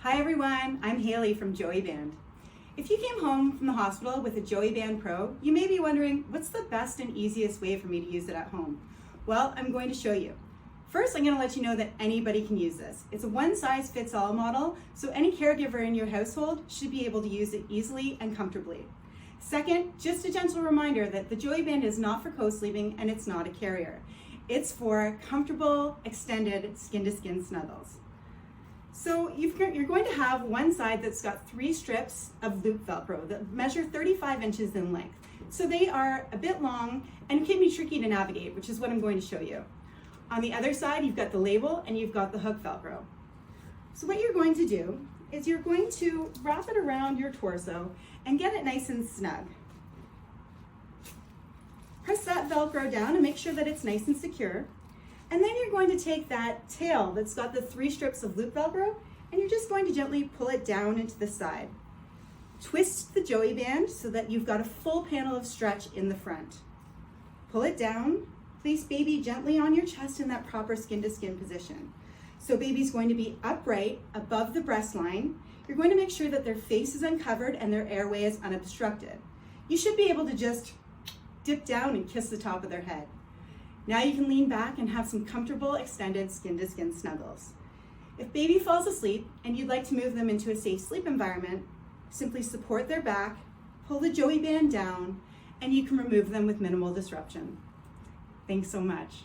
Hi everyone, I'm Haley from Joeyband. If you came home from the hospital with a Joeyband PRO, you may be wondering, what's the best and easiest way for me to use it at home? Well, I'm going to show you. First, I'm going to let you know that anybody can use this. It's a one-size-fits-all model, so any caregiver in your household should be able to use it easily and comfortably. Second, just a gentle reminder that the Joeyband is not for co-sleeping and it's not a carrier. It's for comfortable, extended skin-to-skin snuggles. So you're going to have one side that's got 3 strips of loop Velcro that measure 35 inches in length. So they are a bit long and can be tricky to navigate, which is what I'm going to show you. On the other side, you've got the label and you've got the hook Velcro. So what you're going to do is you're going to wrap it around your torso and get it nice and snug. Press that Velcro down and make sure that it's nice and secure. And then you're going to take that tail that's got the 3 strips of loop Velcro and you're just going to gently pull it down into the side. Twist the Joeyband so that you've got a full panel of stretch in the front. Pull it down. Place baby gently on your chest in that proper skin-to-skin position. So baby's going to be upright above the breast line. You're going to make sure that their face is uncovered and their airway is unobstructed. You should be able to just dip down and kiss the top of their head. Now you can lean back and have some comfortable extended skin-to-skin snuggles. If baby falls asleep and you'd like to move them into a safe sleep environment, simply support their back, pull the Joeyband down, and you can remove them with minimal disruption. Thanks so much.